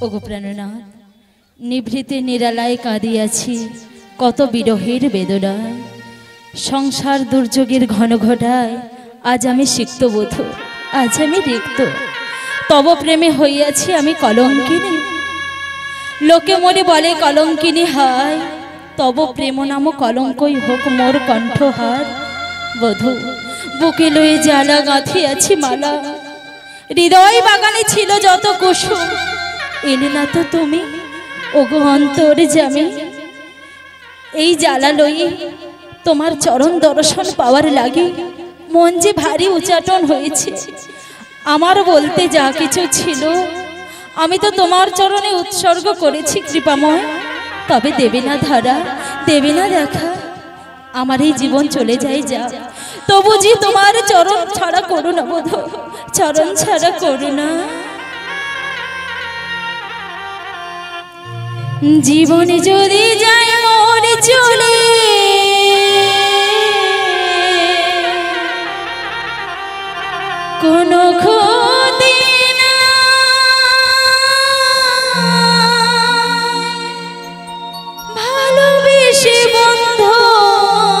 ওগো প্রাণনাথ, নিভৃতে নিরালায় কাঁদিয়াছি কত বিরহের বেদনায়। সংসার দুর্যোগের ঘন ঘটায় আজ আমি সিক্ত বোধ, আজ আমি রিক্ত। তব প্রেমে হইয়াছি আমি কলঙ্কিনী। লোকে মোরে বলে কলঙ্কিনী হায়, তব প্রেম নাম কলঙ্কই হোক মোর কণ্ঠহার। বধূ বুকে লয়ে জ্বালা গাঁথিয়াছি মালা, হৃদয় বাগানে ছিল যত কুসুম, এলে না তো তুমি ওগো অন্তর্যামী। এই জ্বালা লয়ে তোমার চরণ দর্শন পাওয়ার লাগে মন যে ভারী উচাটন হয়েছে। আমার বলতে যা কিছু ছিল আমি তো তোমার চরণে উৎসর্গ করেছি কৃপাময়। তবে দেবে না ধারা, দেবে না দেখা, আমার এই জীবন চলে যায় যা, তবু যে তোমার চরণ ছাড়া করো না বধূ, চরণ ছাড়া করো না। জীবনে যদি যায় মোর চলে, কোনো ক্ষতি না, ভালোবেসে বন্ধু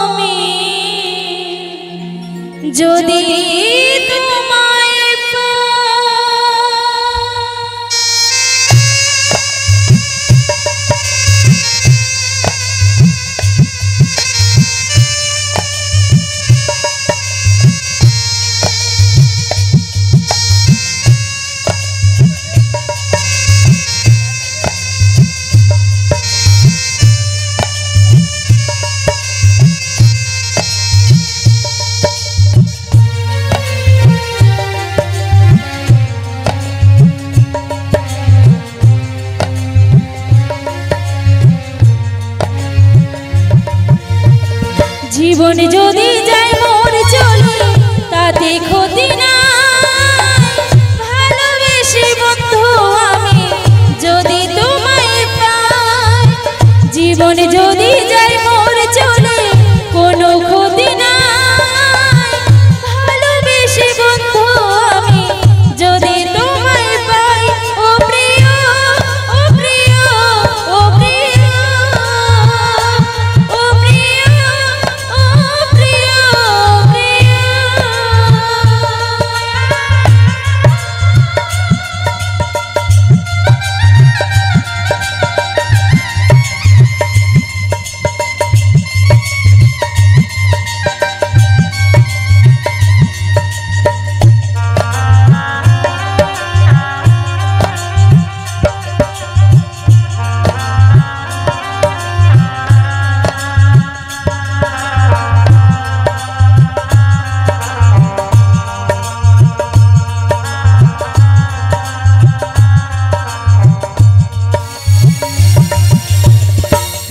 আমি যদি জীবন যদি যায় মোর চলে তাতে ক্ষতি না, ভালোবেসে বন্ধু আমি যদি তোমায় পাই। জীবন যদি যায় মোর চলে কোনো ক্ষতি না, ভালোবেসে বন্ধু আমি যদি তোমায় পাই। ও প্রিয়, ও প্রিয়, ও প্রিয়, ও প্রিয়,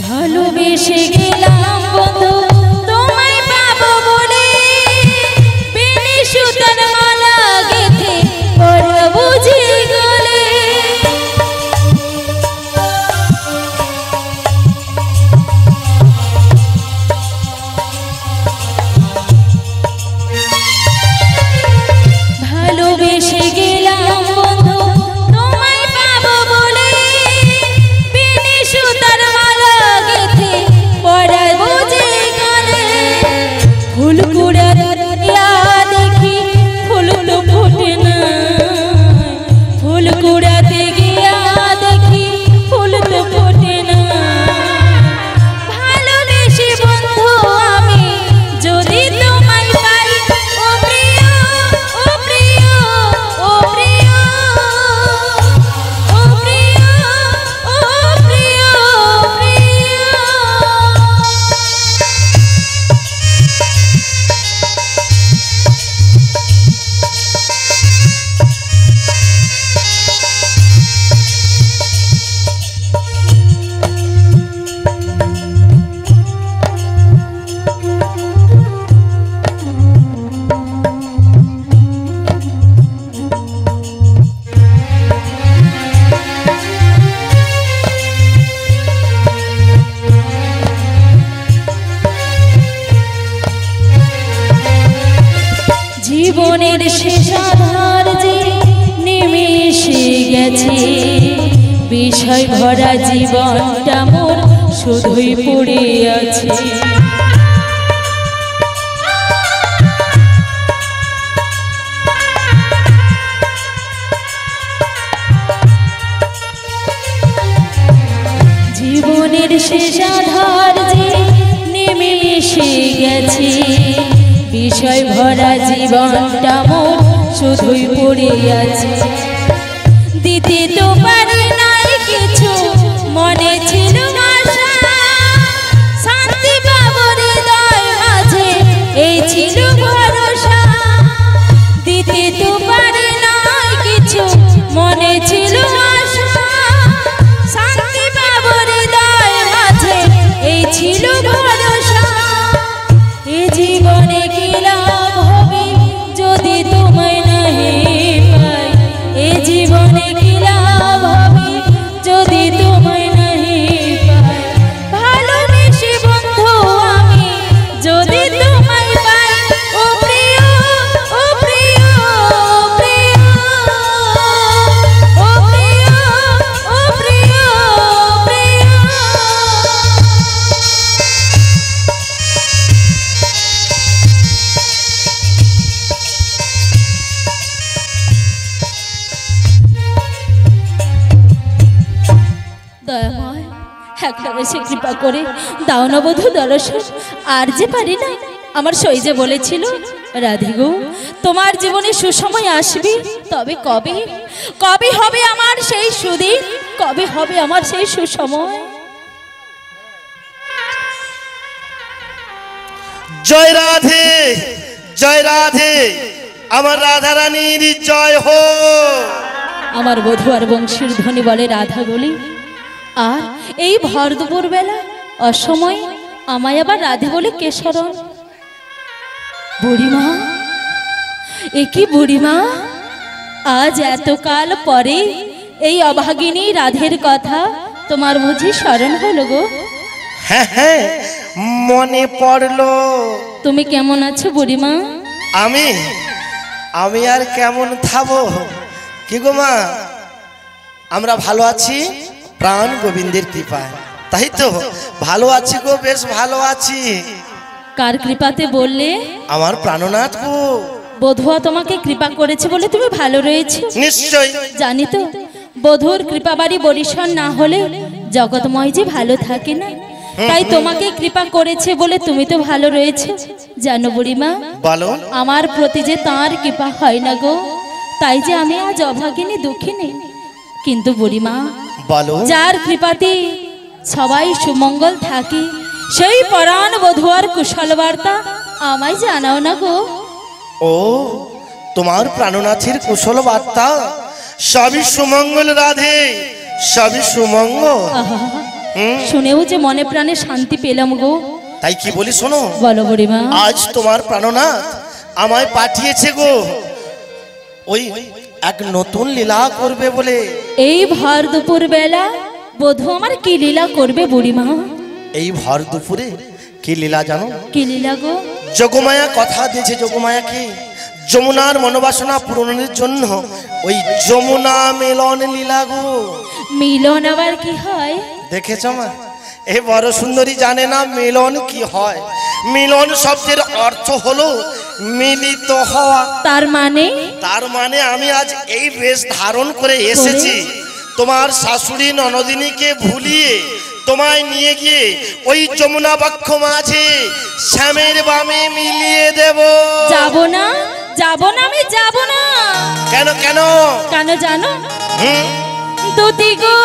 ভালোবেসে গেলাম বন্ধু তোমায় পাবো বলে, বেনি সুতার মালা গেথে পরব বুঝি গলে। ভালোবেসে গেলাম বন্ধু তোমায় পাবো বলে, বেনি সুতার মালা গেথে পরব বুঝি গলে। ফুল কুড়া দেখি ফুল তো ফোটে না, ফুল কুড়াতে গিয়া দেখি ফুল তো ফোটে না। ভালোবেসে বন্ধু আমি যদি তোমায় পাই। ও প্রিয়, ও প্রিয়, ও প্রিয়, ও প্রিয়, ও প্রিয়, প্রিয়। জীবনের শেষ আধার যে নেমে এসে গেছে, বিষয় ভরা জীবনটা মোর শুধুই পড়ে আছে। জীবনের শেষ আধার যে নেমে এসে গেছে, বিষয় ভরা জীবনটা মোর শুধুই পড়ে আছে। দিতে তো পারি নাই কিছু, মনে ছিল আশা, শান্তি পাবো হৃদয় মাঝে এই ছিল ভরসা। দিতে তো পারি নাই কিছু, মনে ছিল আশা, শান্তি পাবো হৃদয় মাঝে এই ছিল ভরসা। এ জীবনে কি লাভ হবে যদি তোমায় নাহি পাই, এ জীবনে কি লাভ হবে যদি তোমায় নাহি পাই। ভালোবেসে বন্ধু আমি যদি তোমায় পাই, ও প্রিয় ও প্রিয় প্রিয়, ও প্রিয় ও প্রিয় প্রিয়। দয়াময়, একটা বেশি কৃপা করে দাও না বধূ দর্শন। আর যে পারি না, আমার সই যে বলেছিল রাধে গো তোমার জীবনে সুসময় আসবে, তবে কবে কবে হবে আমার সেই সুদিন, কবে হবে আমার সেই সুসময়। জয় রাধে, জয় রাধে, আমার রাধা রানীর জয় হো। আমার বধূ আর বংশীর ধ্বনি বলে রাধা বলি, আর এই ভর দুপুর বেলা অসময় আমায় আবার রাধে বলে কে স্মরণ। বুড়িমা, এ কি বুড়িমা, আজ এতকাল পরে এই অভাগিনী রাধের কথা তোমার বুঝি স্মরণ হলো গো? হ্যাঁ হ্যাঁ, মনে পড়লো। তুমি কেমন আছো বুড়িমা? আমি আমি আর কেমন থাকবো কি গো মা, আমরা ভালো আছি প্রাণ গোবিন্দের কৃপায়। তাই তো ভালো আছি গো, বেশ ভালো আছি। কার কৃপাতে বললে? আমার প্রাণনাথ গো। বধুয়া তোমাকে কৃপা করেছে বলে তুমি ভালো রয়েছো? নিশ্চয় জানি তো, বধুর কৃপাবাড়ি বরিশন না হলে জগৎময় যে ভালো থাকে না, তাই তোমাকে কৃপা করেছে বলে তুমি তো ভালো রয়েছে। জানো বুড়িমা, বলো। আমার প্রতি যে তাঁর কৃপা হয় না গো, তাই যে আমি আজ অভাগিনী দুঃখিনী। কিন্তু বুড়িমা, বলো। যার কৃপাতে সবাই সুমঙ্গল থাকে, সেই পরাণ বধুয়ার কুশল বার্তা আমায় জানাও না গো। ও, তোমার প্রাণনাথের কুশল বার্তা, সবই সুমঙ্গল রাধে, সবই সুমঙ্গল। আহা, শুনেও যে মনে প্রাণে শান্তি পেলাম গো। তাই কি বলি শোনো। বলো বুড়িমা। আজ তোমার প্রাণনাথ আমায় পাঠিয়েছে গো, ওই এক নতুন লীলা করবে বলে। এই ভর দুপুর বেলা বধূ আমার কি লীলা করবে বুড়িমা? এই ভর দুপুরে কি লীলা জানো? কি লীলা গো? যোগমায়া কথা দিয়েছে, যোগমায়াকে যমুনার মনোবাসনা পূরণের জন্য ওই যমুনা মিলন লীলা গো। মিলন আবার কি হয়? দেখেছ মা, এ বড় সুন্দরী জানে না মিলন কি হয়। মিলন শব্দের অর্থ হলো মিলিত হওয়া। তার মানে? তার মানে আমি আজ এই বেশ ধারণ করে এসেছি তোমার শাশুড়ি ননদিনীকে ভুলিয়ে তোমায় নিয়ে গিয়ে ওই যমুনা বক্ষ মাঝে শ্যামের বামে মিলিয়ে দেব। যাব না, যাব না, আমি যাব না। কেন কেন? কেন জানো? দুটি গো,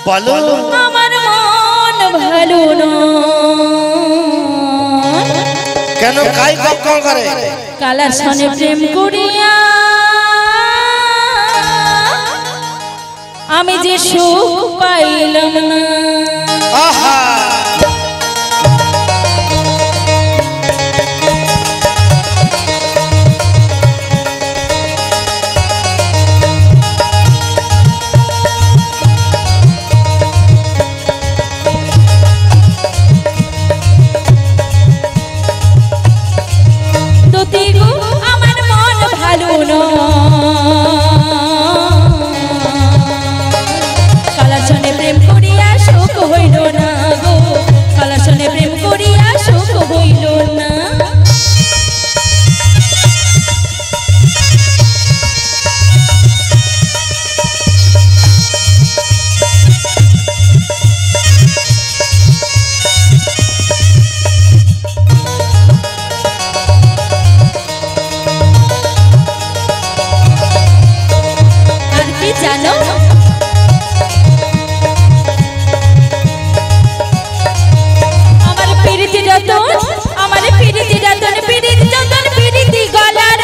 বলো। আমার মন ভালো না। কেন কাই কক্ষ করে? কালার সনে প্রেম করিয়া আমি যে সুখ পাইলাম না। আহা, দুটি গো, আমার মন ভালো না। জানো আমার পিরিতি রতন আমার পিরিতি রতন পিরিতি চন্দন পিরিতি গলার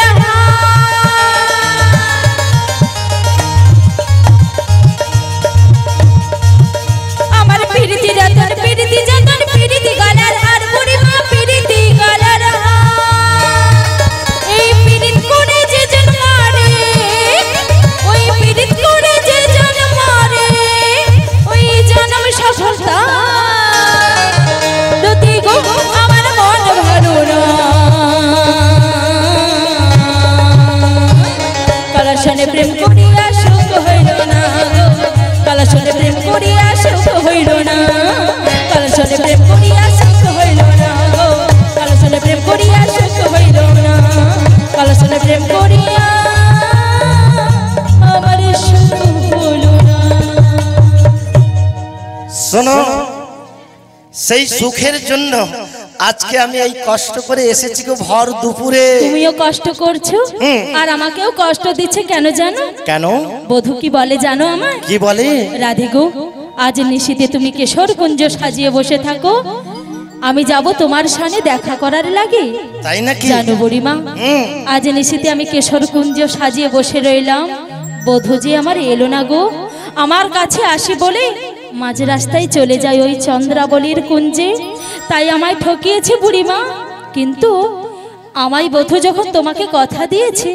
আমার পিরিতি রতন পিরিতি চন্দন পিরিতি গলার আর বুড়িমা পিরিতি গলার এই পিরিত করে যে জন্মারে ওই পিরিত করে যে জন্মারে ওই জন্ম সফলতা রতি গো আমার মন ভালো না কালাশনে প্রেম করিয়া সুখ হইল না কালাশনে প্রেম করিয়া সুখ হইল না কালাশনে প্রেম করিয়া সুখ হইল না কালাশনে প্রেম করিয়া সুখ হইল না কালাশনে প্রেম করিয়া আমার সুখ হইল না শোনো সেই সুখের জন্য আজকে আমি এই কষ্ট করে এসেছি গো ভর দুপুরে। তুমিও কষ্ট করছো আর আমাকেও কষ্ট দিচ্ছে কেন জানো? কেন? বধূ কি বলে জানো আমার? কি বলে? রাধে গো আজ নিশীথে তুমি কেশর কুঞ্জ সাজিয়ে বসে থাকো, আমি যাব তোমার সামনে দেখা করার লাগে। তাই নাকি? জানো বুড়িমা আজ নিশীথে আমি কেশর কুঞ্জ সাজিয়ে বসে রইলাম, বধূ যে আমার এলো না গো। আমার কাছে আসি বলে মাঝ রাস্তায় চলে যায় ওই চন্দ্রাবলীর কুঞ্জে, তাই আমায় ঠকিয়েছে বুড়িমা। কিন্তু আমায় বধূ যখন তোমাকে কথা দিয়েছে,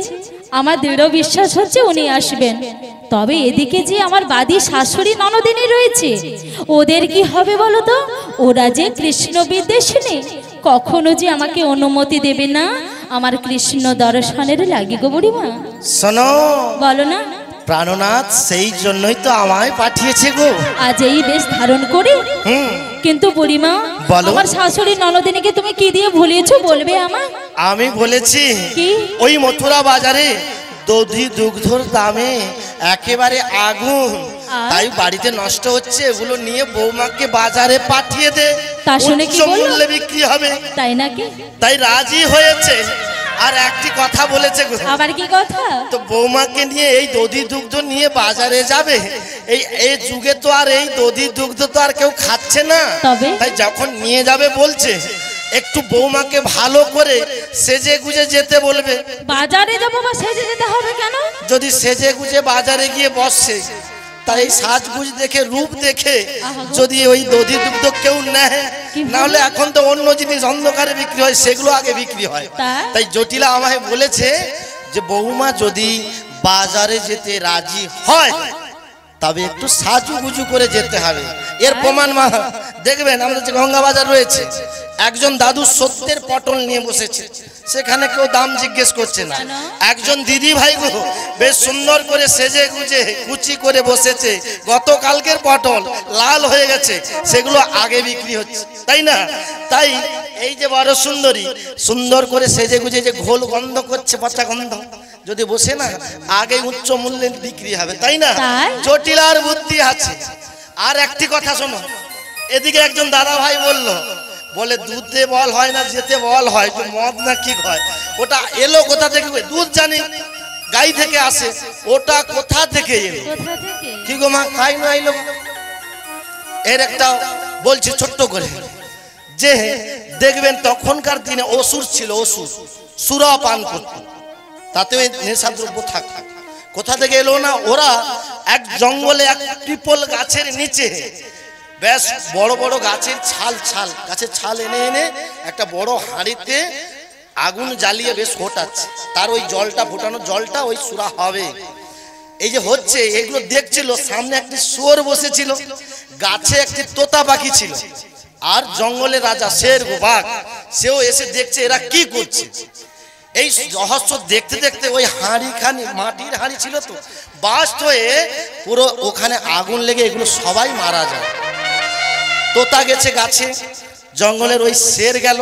আমার দৃঢ় বিশ্বাস হচ্ছে উনি আসবেন। তবে এদিকে যে আমার বাদী শাশুড়ি ননদিনী রয়েছে, ওদের কি হবে বলো তো? ওরা যে কৃষ্ণ বিদ্বেষিনী, কখনো যে আমাকে অনুমতি দেবে না আমার কৃষ্ণ দর্শনের লাগি গো বুড়িমা। শোনো, বলো না। প্রাণনাথ সেই জন্যই তো আমায় পাঠিয়েছে গো আজ এই বেশ ধারণ করে। কিন্তু বুড়িমা আমার শাশুড়ি ননদিনীকে তুমি কি দিয়ে ভুলিয়েছো বলবে আমার? আমি বলেছি কি? ওই মথুরা বাজারে দধি দুগ্ধর দামে একেবারে আগুন, তাই বাড়িতে নষ্ট হচ্ছে, এগুলো নিয়ে বৌমাকে বাজারে পাঠিয়ে দে, তা শুনে কি বললো? মূল্যে বিক্রি হবে। তাই নাকি? তাই রাজি হয়েছে। আর একটি কথা বলেছে গো। আবার কি কথা? তো বৌমাকে নিয়ে এই দধি দুগ্ধ নিয়ে বাজারে যাবে। এই যুগে তো আর এই দধি দুগ্ধ তো আর কেউ খাচ্ছে না, তাই যখন নিয়ে যাবে বলছে একটু বৌমাকে ভালো করে সেজে গুজে যেতে বলবে। বাজারে যাবো বা সেজে যেতে হবে কেন? যদি সেজে গুজে বাজারে গিয়ে বসে, তাই সাজগুজ দেখে রূপ দেখে যদি ওই দধি দুগ্ধ কেউ নেয়, নাহলে এখন তো অন্য জিনিস অন্ধকারে বিক্রি হয়, সেগুলো আগে বিক্রি হয়। তাই জটিলা আমায় বলেছে যে বৌমা যদি বাজারে যেতে রাজি হয় তবে একটু সাজুগুজু করে যেতে হবে। এর প্রমাণ মা দেখবেন, আমাদের যে গঙ্গা বাজার রয়েছে, একজন দাদু সত্যের পটল নিয়ে বসেছে, সেখানে কেউ দাম জিজ্ঞেস করছে না। একজন দিদি ভাই গো বেশ সুন্দর করে সেজে গুজে কুচি করে বসেছে, গতকালকের পটল লাল হয়ে গেছে, সেগুলো আগে বিক্রি হচ্ছে, তাই না? তাই এই যে বড় সুন্দরী সুন্দর করে সেজে গুজে যে ঘোল গন্ধ করছে, পচা গন্ধ, যদি বসে না আগে উচ্চ মূল্যে বিক্রি হবে, তাই না? জটিলার বুদ্ধি আছে। আর একটি কথা শোনো, এদিকে একজন দাদা ভাই বলে দুধে বল হয় না, যেতে বল হয়, তো মদ না কি হয়, ওটা এলো কোথা থেকে? দুধ জানি গাই থেকে আসে, ওটা কোথা থেকে এলো? কি গো মা, খাই না এলো? এর একটা বলছি ছোট্ট করে, যে দেখবেন তখনকার দিনে অসুর ছিল, অসুর সুরা পান করত, তাতে নেশাদ্রব্য থাকত। কোথা থেকে এলো না, ওরা এক জঙ্গলে এক পিপল গাছের নিচে বেশ বড় বড় গাছের ছাল এনে এনে একটা বড় হাঁড়িতে আগুন জ্বালিয়ে বেশ ফোটাচ্ছে, তার ওই জলটা ফোটানো জলটা ওই সুরা হবে। এই যে হচ্ছে এগুলো দেখছিল, সামনে একটি শুয়োর বসেছিল, গাছে একটি তোতা পাখি ছিল, আর জঙ্গলের রাজা শের বাঘ সেও এসে দেখছে এরা কি করছে। এই রহস্য দেখতে দেখতে ওই হাঁড়িখানি, মাটির হাঁড়ি ছিল তো, বাস্ট হয়ে পুরো ওখানে আগুন লেগে এগুলো সবাই মারা যায়। তোতা গেছে গাছে, জঙ্গলের ওই শের গেল,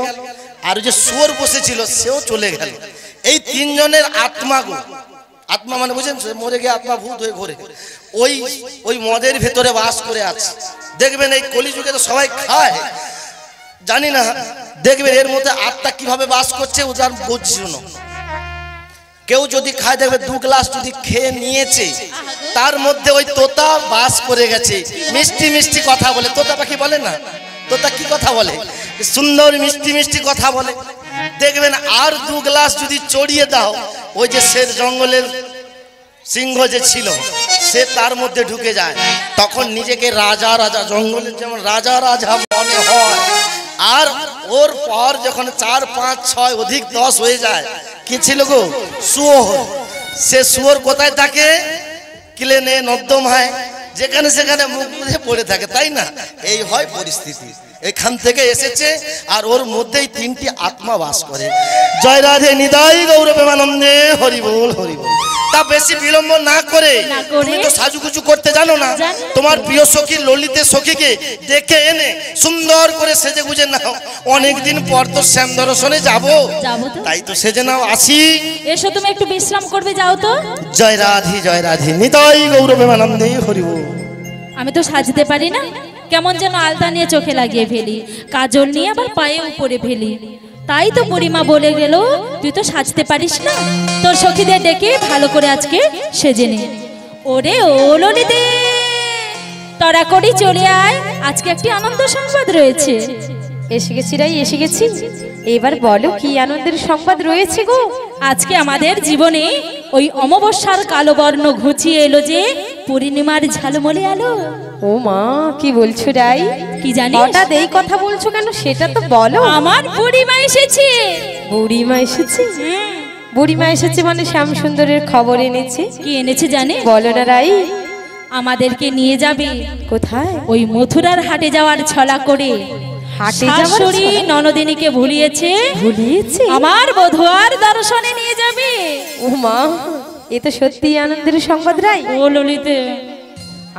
আর যে শুয়োর বসেছিল সেও চলে গেল। এই তিনজনের আত্মা গো, আত্মা মানে বুঝেন, মরে গিয়ে আত্মা ভূত হয়ে ঘোরে, ওই মদের ভেতরে বাস করে আছে। দেখবেন এই কলিযুগে তো সবাই খায়, জানি না, দেখবেন এর মধ্যে আত্মা কিভাবে বাস করছে, উদাহরণ বুঝছি। কেউ যদি খায় দেখবে 2 গ্লাস যদি খেয়ে নিয়েছে, তার মধ্যে ওই তোতা বাস করে গেছে, মিষ্টি মিষ্টি কথা বলে। তোতা পাখি বলে না, তোতা কি কথা বলে? সুন্দর মিষ্টি মিষ্টি কথা বলে। দেখবেন আর 2 গ্লাস যদি চড়িয়ে দাও, ওই যে শের জঙ্গলের সিংহ যে ছিল, সে তার মধ্যে ঢুকে যায়। তখন নিজেকে রাজা রাজা, জঙ্গলের যেমন রাজা রাজা মনে হয়। আর ওর পর যখন 4, 5, 6 অধিক 10 হয়ে যায়, কি ছিল গো? শুয়োর। সে শুয়োর কোথায় থাকে? ক্লেনে, নর্দমায়, যেখানে সেখানে মুখ বুজে পড়ে থাকে, তাই না? এই হয় পরিস্থিতি। এখান থেকে এসেছে, আর ওর মধ্যেই 3টি আত্মা বাস করে। জয় রাধে নিতাই গৌর প্রেমানন্দে, হরি বল হরি বল। তা বেশি বিলম্ব না করে, তুমি তো সাজুগুজু করতে জানো না, তোমার প্রিয় সখী ললিতে সখীকে ডেকে এনে সুন্দর করে সেজে গুজে নাও। অনেকদিন পর তো শ্যাম দর্শনে যাবো, তাই তো সেজে নাও। আসি, এসো, তুমি একটু বিশ্রাম করবে, যাও তো। জয় রাধে নিতাই গৌর প্রেমানন্দে, হরি বল। আমি তো সাজতে পারি না, কেমন যেন আলতা নিয়ে চোখে লাগিয়ে ফেলি, কাজল নিয়ে আবার পায়ে উপরে ফেলি। তাই তো বুড়িমা বলে গেল, তুই তো সাজতে পারিস না, তোর সখীদের ডেকে ভালো করে আজকে সেজে নে। ওরে ও ললিতে, তড়া করি চলে আয়, আজকে একটি আনন্দ সংবাদ রয়েছে। এসে গেছি রাই, এসে গেছি। এবার বলো কি আনন্দের সংবাদ রয়েছে গো? আজকে আমাদের জীবনে ওই অমাবস্যার কালো বর্ণ ঘুচিয়ে এলো যে পূর্ণিমার ঝালমলে আলো। ও মা, কি বলছো রাই? কি জানিস? হঠাৎ এই কথা বলছো কেন, সেটা তো বলো। আমার বুড়িমা এসেছে। বুড়িমা এসেছে? বুড়িমা এসেছে মানে শ্যাম সুন্দরের খবর এনেছে। কি এনেছে জানে? বলো না রাই। আমাদেরকে নিয়ে যাবে কোথায়? ওই মথুরার হাটে যাওয়ার ছলা করে। হাটে যাওয়ার শাশুড়ি ছলা? ননদিনীকে ভুলিয়েছে, আমার বধূয়ার দর্শনে নিয়ে যাবে। ও মা, এ তো সত্যি আনন্দের সংবাদ রাই। ও ললিতে,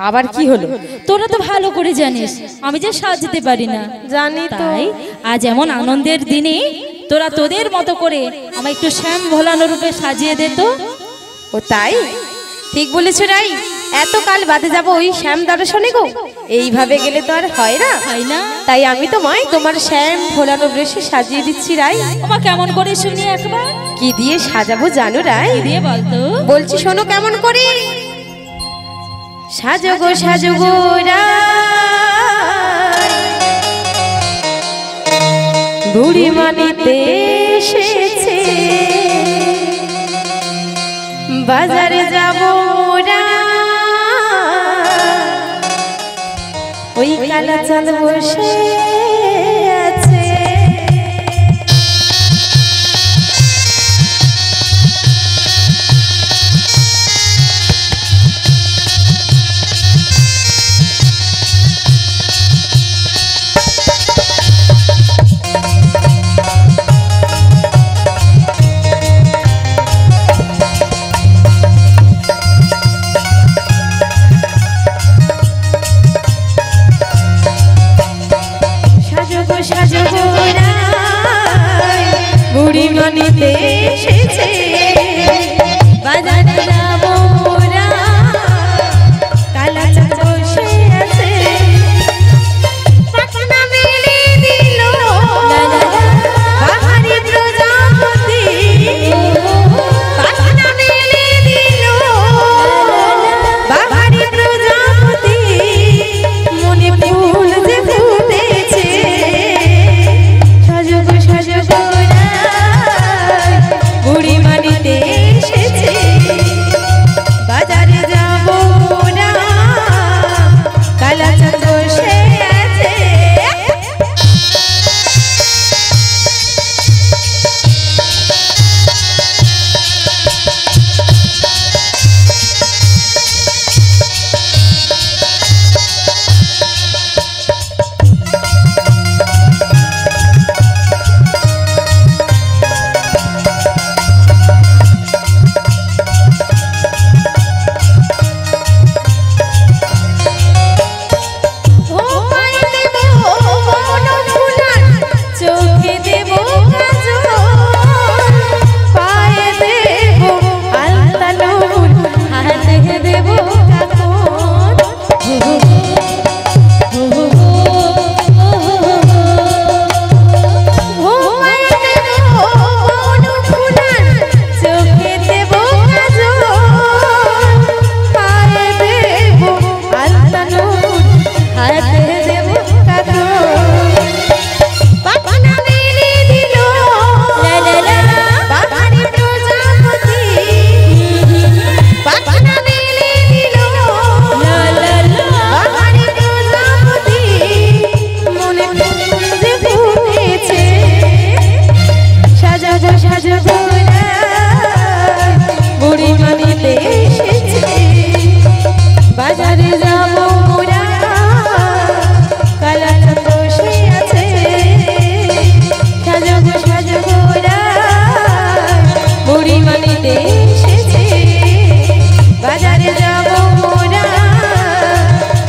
আবার কি হলো? তোরা তো ভালো করে জানিস আমি যে সাজতে পারি না। জানি তো। তাই আজ এমন আনন্দের দিনে তোরা তোদের মতো করে আমায় একটু শ্যাম ভোলানো রূপে সাজিয়ে দে তো। ও তাই? ঠিক বলেছো রাই, এত কাল বাদে যাব ওই শ্যাম দর্শনে গো। এইভাবে গেলে তো আর হয় না, হয় না? তাই আমি তোমায় তোমার শ্যাম ভোলানো বেশে সাজিয়ে দিচ্ছি রাই। ওমা, কেমন করে শুনি একবার। কি দিয়ে সাজাবো জানো রাই? কি দিয়ে বলতো? বলছি শোনো কেমন করে। সাজো গো রাই, বুড়ি মানিতে এসেছে, বাজারে যাবো মোরা, ওই কালা চাল বসে আছে।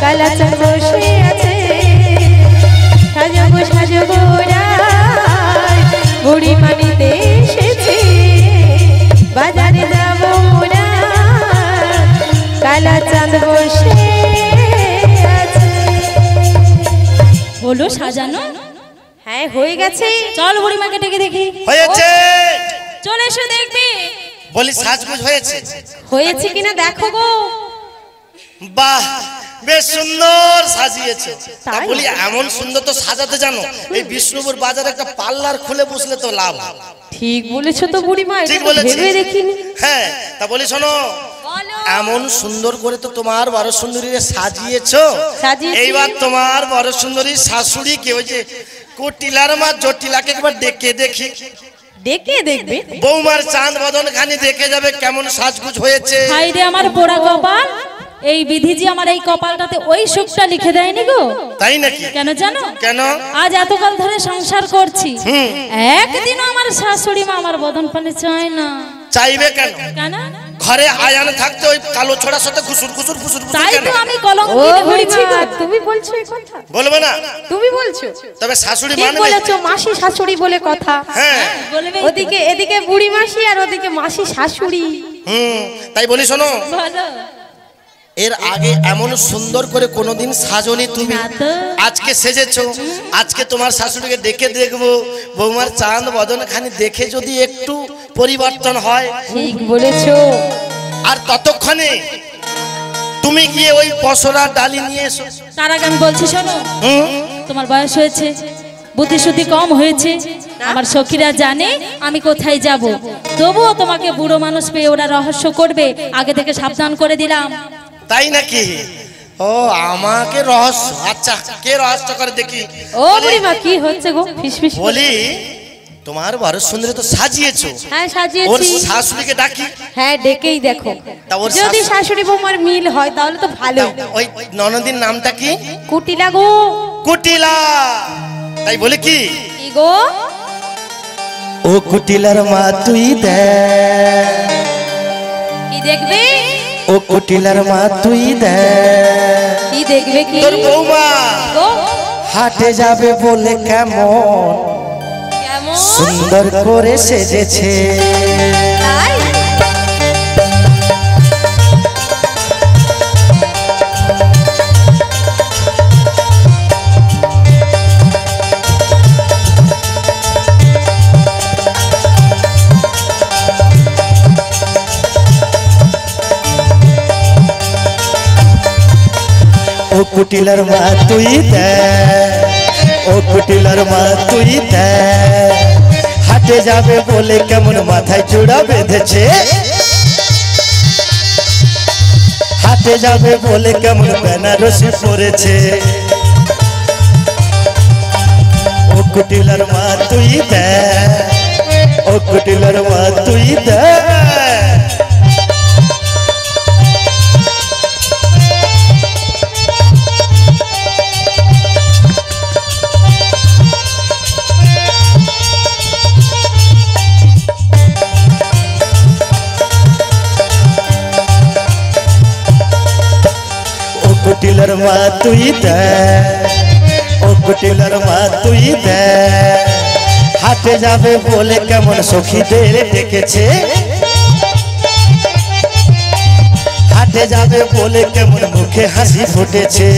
কালাচাঁদ বসে আছে সাজাবো সাজাবো রায় বুড়ি মানিতে এসেছে বাজারে যাবো মোরা কালাচাঁদ বসে আছে। হলো সাজানো? হ্যাঁ হয়ে গেছে। চল বুড়িমাকে ডেকে দেখি। হয়েছে। চলে এসো দেখবি। বলি সাজগুজ হয়েছে? হয়েছে কিনা দেখো গো। বাহ, বেশ সুন্দর সাজিয়েছে। তা তাই? বলি এমন সুন্দর তো সাজাতে জানো, এই বিষ্ণুপুর বাজারে একটা পার্লার খুলে বসলে তো লাভ। ঠিক বলেছো তো বুড়িমা, ঠিক এটা তো বলেছি। ভেবে দেখিনি। হ্যাঁ, তা বলি শোনো, এমন সুন্দর করে তো তোমার বড় সুন্দরীরে সাজিয়েছো। সাজিয়েছি। এইবার তোমার বড় সুন্দরী শাশুড়ি কে ওই যে কোটিলার মা জটিলাকে একবার ডেকে দেখি। ডেকে দেখবে? বৌমার চাঁদ বদন খানি দেখে যাবে কেমন সাজগুজ হয়েছে। হাই রে আমার পোড়া কপাল, এই বিধিজি আমার এই কপালটাতে ওই সুখটা লিখে দেয়নি গো। তাই নাকি? কেন জানো? কেন? আজ এতকাল ধরে সংসার করছি, একদিনও আমার শাশুড়ি মা আমার বদন পানে চায় না। চাইবে কেন? কেন? ঘরে আয়ান থাকতে ওই কালো ছোড়ার সাথে খুসুর খুসুর ফুসুর ফুসুর তাই কেন? তো আমি কলঙ্ক ও হয়েছি বুড়িমা, গো। তুমি বলছো এই কথা? বলবে না? তুমি বলছো? তবে শাশুড়ি ঠিক মানবে? বলেছো, মাসি শাশুড়ি বলে কথা। হ্যাঁ। বলবে ওদিকে এদিকে বুড়ি মাসি আর ওদিকে মাসি শাশুড়ি। তাই বলি শোনো, ভালো এর আগে এমন সুন্দর করে কোনোদিন সাজনি তুমি। না তো। আজকে সেজেছো, আজকে তোমার শাশুড়িকে ডেকে দেখবো, বৌমার চাঁদ বদন খানি দেখে যদি একটু পরিবর্তন হয়। ঠিক বলেছো। আর ততক্ষণে তুমি গিয়ে ওই পসরা ডালি নিয়ে এসো। তার আগে আমি বলছি শোনো, হুম, তোমার বয়স হয়েছে, বুদ্ধি শুদ্ধি কম হয়েছে, আমার সখীরা জানে আমি কোথায় যাব, তবুও তোমাকে বুড়ো মানুষ পেয়ে ওরা রহস্য করবে, আগে থেকে সাবধান করে দিলাম। তাই নাকি? ও আমাকে রহস্য, আচ্ছা কে রহস্য করে দেখি। ও বুড়িমা, কি হচ্ছে গো? ফিসফিস বলি তোমার বড় সুন্দরী তো সাজিয়েছো, হ্যাঁ ওর সাজিয়েছি। শাশুড়িকে ডাকি। হ্যাঁ ডেকেই দেখো, তা ওর যদি শাশুড়ি বৌমার মিল হয় তাহলে তো ভালো। ওই ননদির নামটা কি? কুটিলা গো। কুটিলা। তাই বলে কি? কি গো? ও কুটিলার মা তুই দেখ, কি দেখবে? ও কুটিলার মা তুই দেখ, কি দেখবে? কি তোর বৌমা গো? হাটে যাবে বলে কেমন কেমন? সুন্দর করে সেজেছে। তাই? ও কুটিলার মা তুই দেখ, ও কুটিলার মা তুই দেখ, হাটে যাবে বলে কেমন মাথায় চূড়া বেঁধেছে, হাটে যাবে বলে কেমন বেনারসি পরেছে। ও কুটিলার মা তুই দেখ, ও কুটিলার মা তুই দেখ। কুটিলার মা তুই দেখ, ও কুটিলার মা তুই দেখ, হাটে যাবে বলে কেমন সখীদের ডেকেছে, হাটে যাবে বলে কেমন মুখে হাসি ফুটেছে।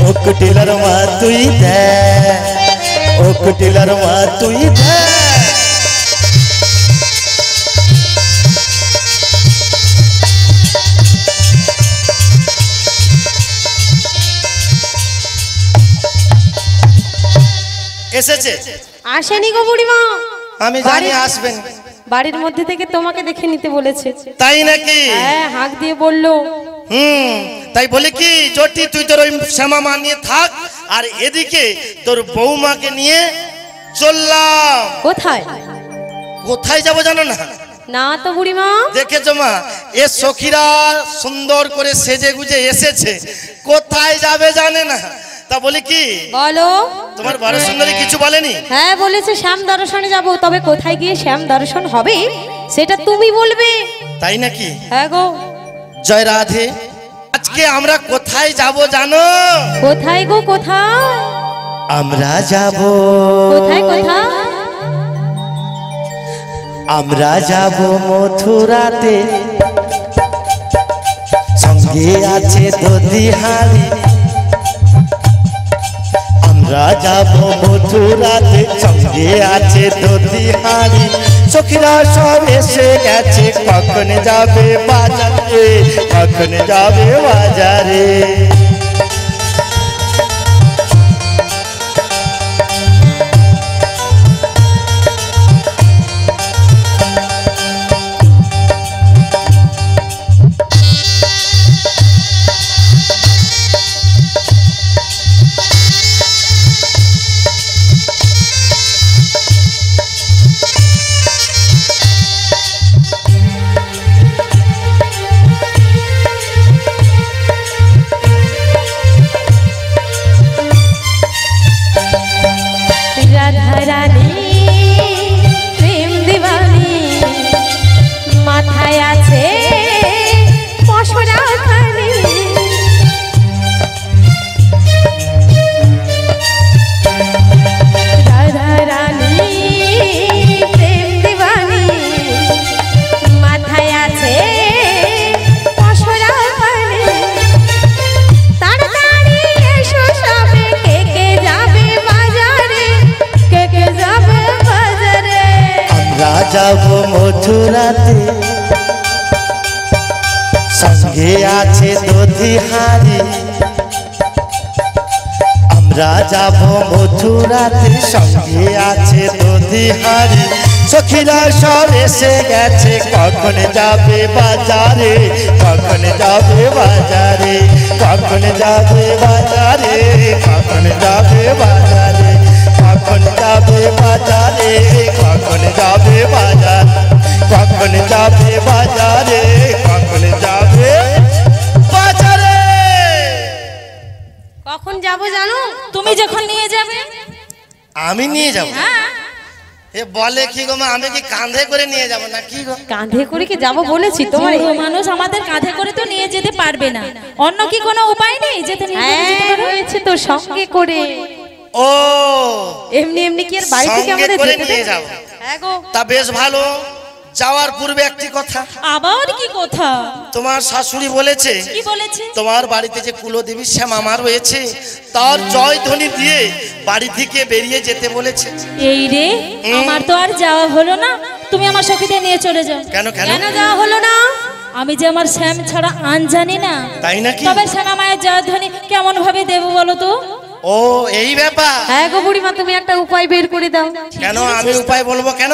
ও কুটিলার মা তুই দেখ, ও কুটিলার মা তুই দেখ। এসেছে? আসেনি গো বুড়িমা। আমি জানি আসবেন। বাড়ির মধ্যে থেকে তোমাকে দেখে নিতে বলেছে। তাই নাকি? হ্যাঁ, হাঁক দিয়ে বললো। তাই বলে কি জটি তুই তোর ওই শ্যামা মা নিয়ে থাক, আর এদিকে তোর বৌমাকে নিয়ে চললাম। কোথায়? কোথায় যাব জানো না? না তো বুড়িমা। দেখেছো মা, এ সখীরা সুন্দর করে সেজে গুজে এসেছে, কোথায় যাবে জানে না। তা বলি কি, বলো। তোমার বড় সুন্দরী কিছু বলেনি? হ্যাঁ বলেছে শ্যাম দর্শনে যাব, তবে কোথায় গিয়ে শ্যাম দর্শন হবে সেটা তুমি বলবে। তাই নাকি? হ্যাঁ গো। জয় রাধে। আজকে আমরা কোথায় যাব জানো? কোথায় গো কোথায়? আমরা যাব কোথায় কোথায়? আমরা যাব মথুরাতে, সঙ্গে আছে দধিহারি। আমরা যাব মথুরাতে, সঙ্গে আছে দধিহারি। সখীরা সব এসে গেছে, কখন যাবে বাজারে, কখন যাবে বাজারে। যাব মথুরাতে, সঙ্গে আছে দধিহারি। আমরা যাব মথুরাতে, সঙ্গে আছে দধিহারি। সখীরা সব এসে গেছে, কখন যাবে বাজারে, কখন যাবে বাজারে, কখন যাবে বাজারে, কখন যাবে বাজারে, কখন যাবে বাজারে, কখন যাবে বাজার, কখন যাবে বাজারে, কখন যাবে বাজারে। কখন যাব জানো? তুমি যখন নিয়ে যাবে। আমি নিয়ে যাব? হ্যাঁ। এ বলে কি গো মা, আমি কি কাঁধে করে নিয়ে যাব না কি গো? কাঁধে করে কি যাব বলেছি তোমার? বুড়ো মানুষ আমাদের কাঁধে করে তো নিয়ে যেতে পারবে না, অন্য কি কোনো উপায় নেই যেতে নিয়ে যেতে হ্যাঁ পারো? রয়েছে তো সঙ্গে করে। ও এমনি এমনি কি আর বাড়ি থেকে সঙ্গে আমাদের করে যেতে নিয়ে দেবে? যাব? হ্যাঁ গো। তা বেশ ভালো। যাওয়ার পূর্বে একটি কথা। আবার কি কথা? তোমার শাশুড়ি বলেছে কি বলেছে? তোমার বাড়িতে যে কুলদেবী শ্যাম আমার রয়েছে, তার জয় ধ্বনি দিয়ে বাড়ি থেকে বেরিয়ে যেতে বলেছে। এই রে, আমার তো আর যাওয়া হলো না, তুমি আমার সখীদের নিয়ে চলে যাও। কেন কেন? কেন যাওয়া হলো না? আমি যে আমার শ্যাম ছাড়া আন জানি না। তাই নাকি? তবে শ্যামা মায়ের জয়ধ্বনি কেমন ভাবে দেব বলো তো? ও এই ব্যাপার। হ্যাঁ গো বুড়িমা, তুমি একটা উপায় বের করে দাও। কেন আমি উপায় বলবো কেন?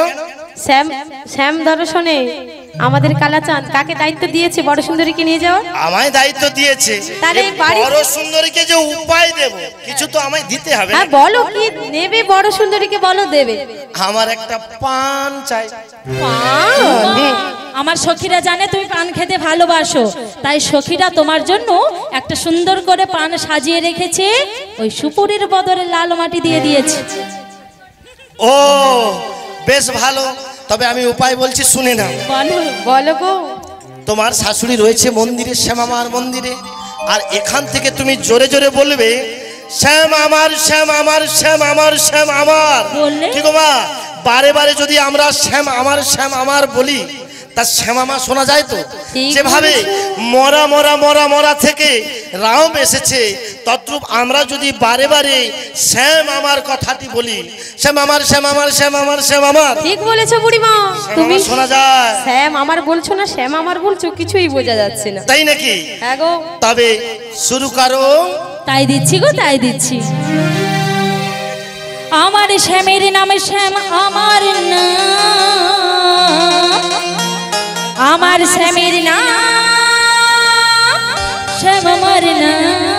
শ্যাম শ্যাম দর্শনে আমাদের কালাচাঁদ কাকে দায়িত্ব দিয়েছে বড় সুন্দরীকে নিয়ে যাওয়ার? আমায় দায়িত্ব দিয়েছে। তাহলে এ বাড়ি- বড় সুন্দরীকে যে উপায় দেব, কিছু তো আমায় দিতে হবে। হ্যাঁ বলো কি নেবে, বড় সুন্দরীকে বলো দেবে। আমার একটা পান চাই। আমার সখীরা জানে তুমি পান খেতে ভালোবাসো, তাই সখীরা তোমার জন্য একটা সুন্দর করে পান সাজিয়ে রেখেছে, ওই সুপুরির বদলে লাল মাটি দিয়ে দিয়েছে। ও বেশ ভালো, তবে আমি উপায় বলছি শুনে নাও। বলো। বলো গো। তোমার শাশুড়ি রয়েছে মন্দিরে, শ্যামামার মন্দিরে, আর এখান থেকে তুমি জোরে জোরে বলবে, শ্যাম আমার, শ্যাম আমার, শ্যাম আমার, শ্যাম আমার। বললে? কি গো মা, বারে বারে যদি আমরা শ্যাম আমার, শ্যাম আমার বলি, তা শ্যামামা শোনা যায় তো? ঠিক যেভাবে মরা মরা মরা মরা থেকে রাম এসেছে, তদ্রূপ আমরা যদি বারে বারে শ্যাম আমার কথাটি বলি, শ্যাম আমার, শ্যাম আমার, শ্যাম আমার, শ্যাম আমার, ঠিক বলেছো বুড়িমা। তুমি শ্যামামা শোনা যায়। শ্যাম আমার বলছো না শ্যাম আমার বলছো, কিছুই বোঝা যাচ্ছে না। তাই নাকি? হ্যাঁ গো। তবে শুরু করো। তাই দিচ্ছি গো, তাই দিচ্ছি। আমার শ্যামের নামে শ্যাম আমার নাম, আমার শ্যামের নাম শ্যাম আমার নাম।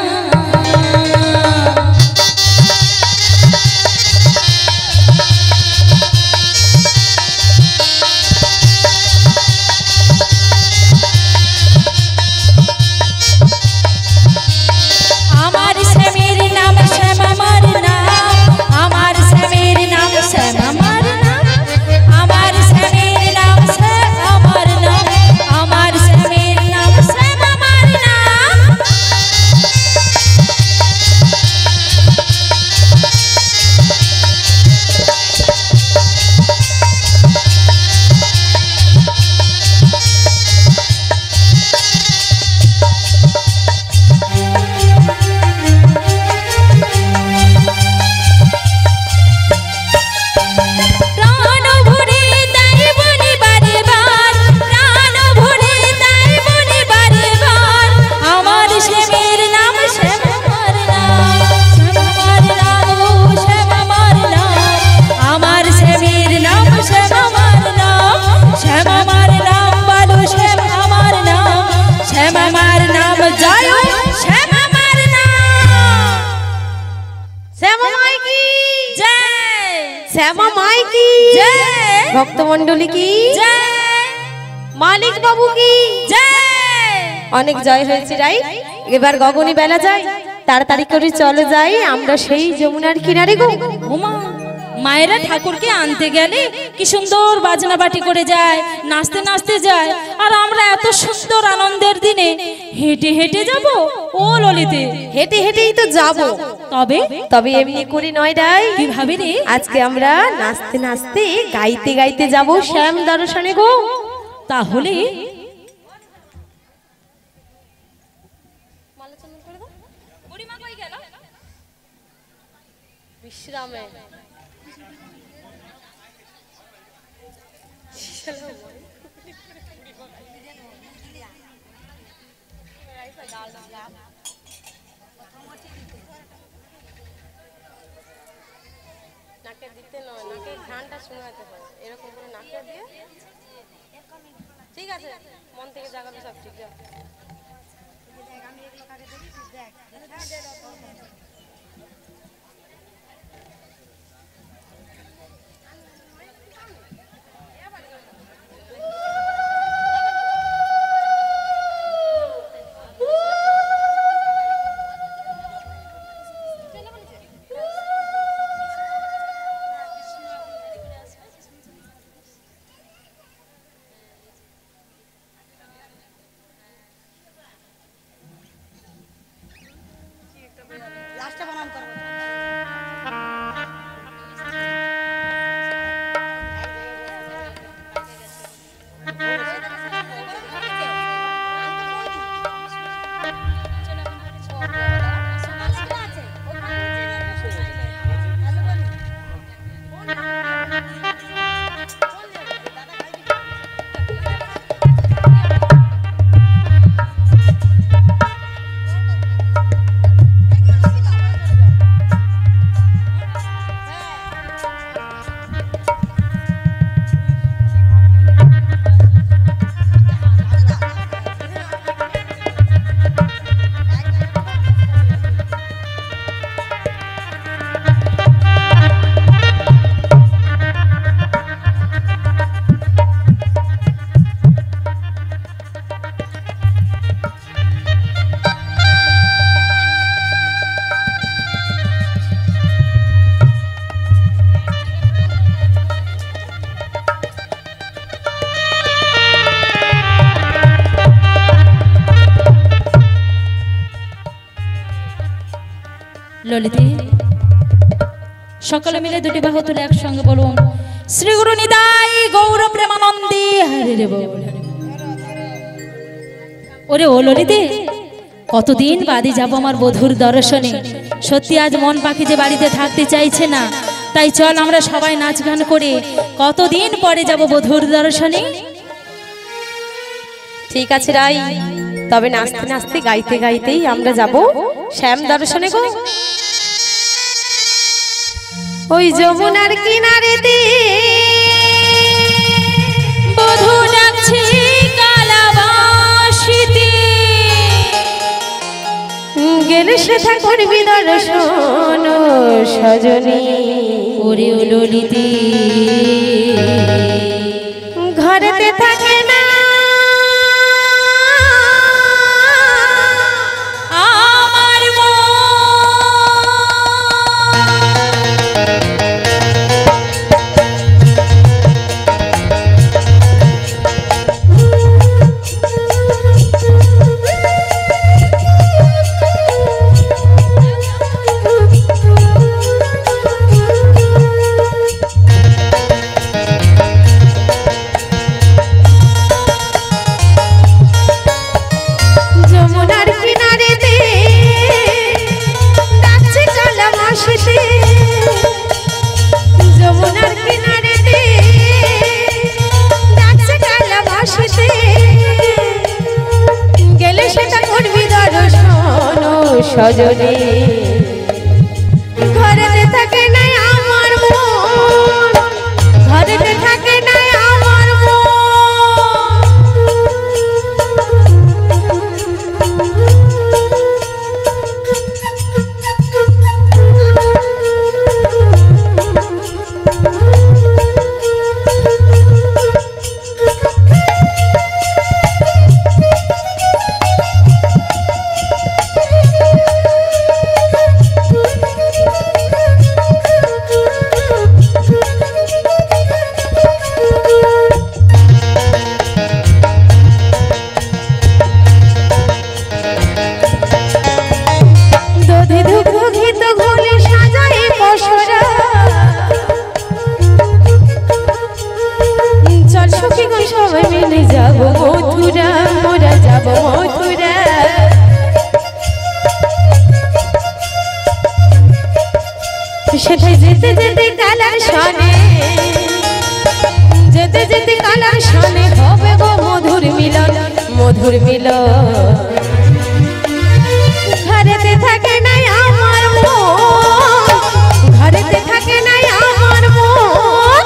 আমার শ্যামের নাম শ্যাম আমার নাম, আমার শ্যামের নাম শ্যাম আমার নাম, আমার শ্যামের নাম শ্যাম আমার নাম, আমার শ্যামের নাম শ্যাম জয়। ভক্তমণ্ডলী কি জয়। মালিক বাবু কি জয়। অনেক জয় হয়েছে রাই। এবার গগনী বেলা যায়, তাড়াতাড়ি করে চলে যাই আমরা সেই যমুনার কিনারে গো। ওমা, মায়েরা ঠাকুরকে আনতে গেলে কি সুন্দর বাজনা বাটি করে যায়, নাচতে নাচতে যায়, আর আমরা এত সুন্দর আনন্দের দিনে হেঁটে হেঁটে যাব। ও ললিতে, হেঁটে হেঁটেই তো যাব, তবে তবে এমনি করে নয় রাই। কিভাবে রে? আজকে আমরা নাচতে নাচতে গাইতে গাইতে যাব শ্যাম দর্শনে গো। তাহলে বিশ্রামে নাকে দিতে নয়, নাকে ঘ্রাণটা শোনাতে হয়, এরকম করে নাকে দিয়ে। ঠিক আছে, মন থেকে জাগাবে সব ঠিক আছে। ললিতে, সকলে মিলে দুটি বাহু তুলে একসঙ্গে বলুন, শ্রী গুরু নিতাই গৌর প্রেমানন্দে হরে রে বল। ওরে ও ললিতে, কতদিন বাদে যাব আমার বধুর দর্শনে। সত্যি আজ মন পাখি যে বাড়িতে থাকতে চাইছে না, তাই চল আমরা সবাই নাচ গান করে কতদিন পরে যাব বধুর দর্শনে। ঠিক আছে রাই, তবে নাচতে নাচতে গাইতে গাইতেই আমরা যাব শ্যাম দর্শনে গো। ওই যমুনার কিনারেতে বধূ ডাকছে কালাবাসিতে, গেলে সেথা করবি দর্শন সজনী। ওরে ও ললিতে, ঘরেতে থাকে না আমার মন। যমুনার কিনারেতে ডাকছে কালাবাসিতে, যমুনার কিনারেতে ডাকছে কালাবাসিতে, গেলে সেটা করবি দর্শন সজনে। ঘরেতে থাকে না আমার মন, ঘরেতে থাকে না আমার মন। যেতে যেতে কালার শনে, যেতে যেতে কালার শনে হবে গো মধুর মিলন, মধুর মিলন। ঘরেতে থাকে নাই আমার মন, ঘরেতে থাকে নাই আমার মন।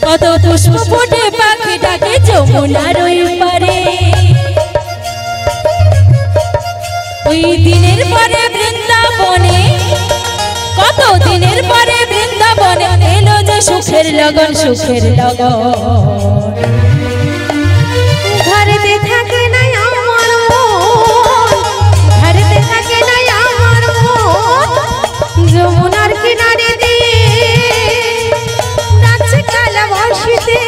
কত পুষ্প ফুটে পাখি ডাকে যমুনার ওই পারে, ওই দিনের পরে বৃন্দাবনে, কত দিনের পরে বৃন্দাবনে এলো যে সুখের লগন, সুখের লগন। ঘরেতে থাকে নাই আমার মন, ঘরেতে থাকে নাই আমার মন। যমুনার কিনারে দিয়ে যাচ্ছে কালা বর্ষিতে,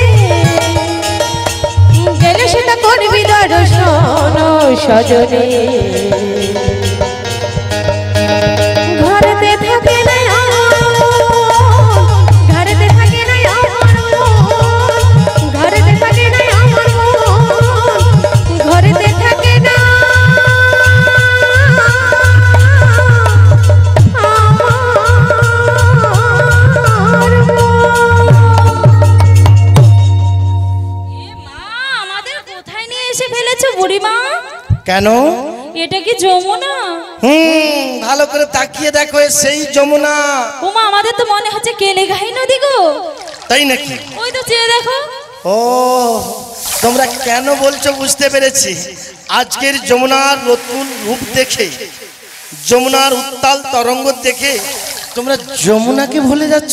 গেলে সেটা করবি দর্শন সজনে। ঘরেতে থাকে নাই আমার মন, ঘরেতে থাকে নাই আমার মন, ঘরেতে থাকে নাই আমার মন, ঘরেতে থাকে না আমার আমাদের কোথায় নিয়ে এসে ফেলেছো বুড়িমা? কেন? এটা কি যমুনা? ভালো করে তাকিয়ে দেখো, সেই যমুনা। ওমা, আমাদের তো মনে হচ্ছে কেলেঘাই নদী গো। তাই নাকি? ওই তো চেয়ে দেখো। ও, তোমরা কেন বলছো বুঝতে পেরেছি। আজকের যমুনার নতুন রূপ দেখে, যমুনার উত্তাল তরঙ্গ দেখে তোমরা যমুনাকে ভুলে যাচ্ছ।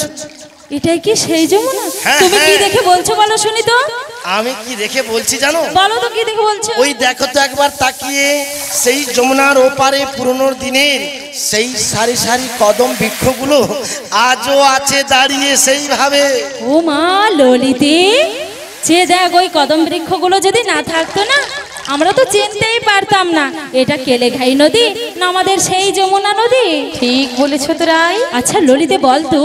এটাই কি সেই যমুনা? হ্যাঁ, তুমি কি হ্যাঁ। দেখে বলছো বলো শুনি তো। আমি কি দেখে বলছি জানো? বলো তো কি দেখে বলছো। ওই দেখো তো একবার তাকিয়ে, সেই যমুনার ওপারে পুরনো দিনের সেই সারি সারি কদম বৃক্ষগুলো আজও আছে দাঁড়িয়ে সেইভাবে। ও মা ললিতে, চেয়ে দেখ, ওই কদম বৃক্ষগুলো যদি না থাকতো না, আমরা তো চিনতেই পারতাম না এটা কেলেঘাই নদী না আমাদের সেই যমুনা নদী। ঠিক বলেছো তো রাই। আচ্ছা ললিতে বলতো,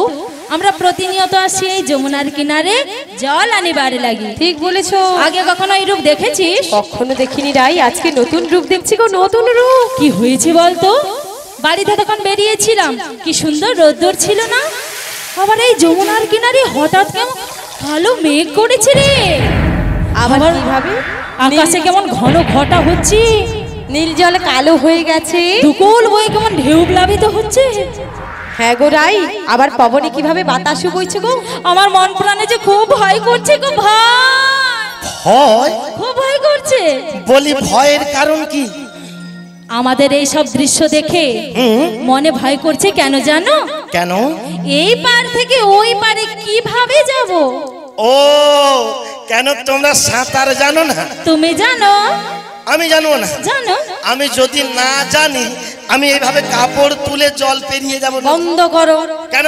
আমরা প্রতিনিয়ত আসি এই যমুনার কিনারে জল আনিবারে লাগি। ঠিক বলেছো। আগে কখনো এই রূপ দেখেছিস? কখনো দেখিনি রাই, আজকে নতুন রূপ দেখছি গো, নতুন রূপ। কি হয়েছে বলতো? বাড়িতে তখন বেরিয়েছিলাম, কি সুন্দর রোদ্দুর ছিল না, আবার এই যমুনার কিনারে হঠাৎ কেমন কালো মেঘ করেছে রে। আবার কিভাবে? আকাশে কেমন ঘন ঘটা হচ্ছে, নীল জল কালো হয়ে গেছে, দুকুল বয়ে কেমন ঢেউ প্লাবিত হচ্ছে। হ্যাঁ গো রাই, আবার পবনে কিভাবে বাতাস বইছে গো। আমার মন প্রাণে যে খুব ভয় করছে গো ভাই। ভয়? খুব ভয় করছে। বলি ভয়ের কারণ কি? আমাদের এই সব দৃশ্য দেখে মনে ভয় করছে কেন জানো? কেন? এই পার থেকে ওই পারে কিভাবে যাব? ও, কেন তোমরা সাঁতার জানো না? তুমি জানো? আমি জানো না। জানো? আমি যদি না জানি, আমি এইভাবে কাপড় তুলে জল পেরিয়ে যাব না। বন্ধ করো। কেন?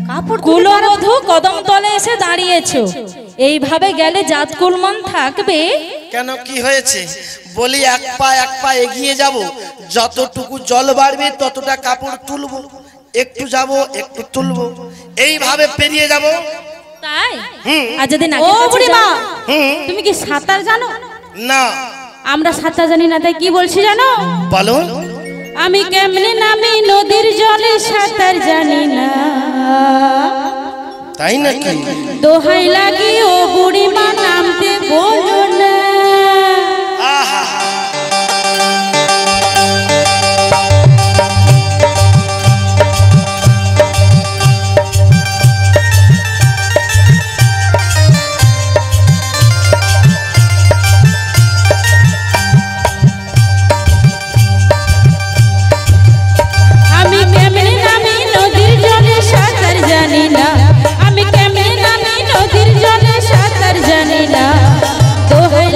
কাপড় কুলবধূ কদম তলে এসে দাঁড়িয়েছো, এইভাবে গেলে জাত কুলমান থাকবে। কেন, কি হয়েছে? বলি এক পা এগিয়ে যাব, যতটুকু জল বাড়বে ততটা কাপড় তুলবো, একটু যাব একটু তুলবো, এইভাবে পেরিয়ে যাব। তাই? আর যদি না, ও বুড়িমা, হুম। তুমি কি সাঁতার জানো? না। আমরা সাঁতার জানি না, তাই কি বলছি জানো? বলো। আমি কেমনে নামি নদীর জলে সাঁতার জানি না। তাই নাকি? দোহাই লাগি ও বুড়িমা নামতে বলো না। আহা, আমি কেমনে নামি নদীর জলে সাঁতার জানি না। আমি কেমনে নামি নদীর জলে সাঁতার জানি না। দোহাই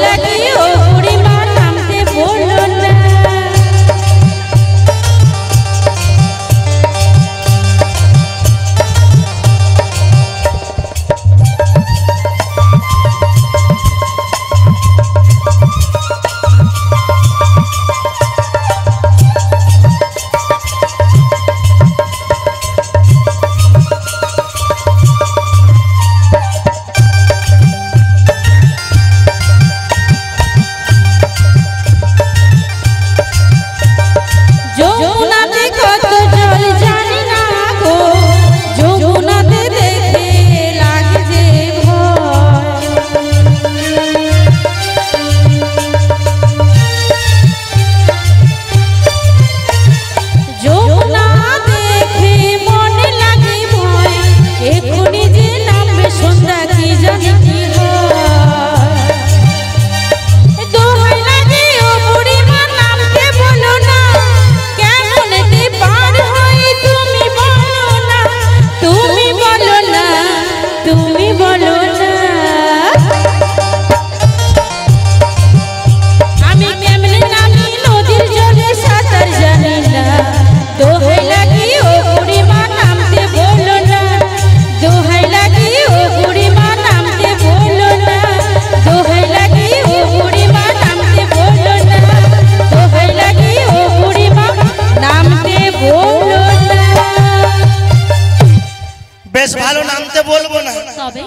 ভালো নামতে বলবো না। তবে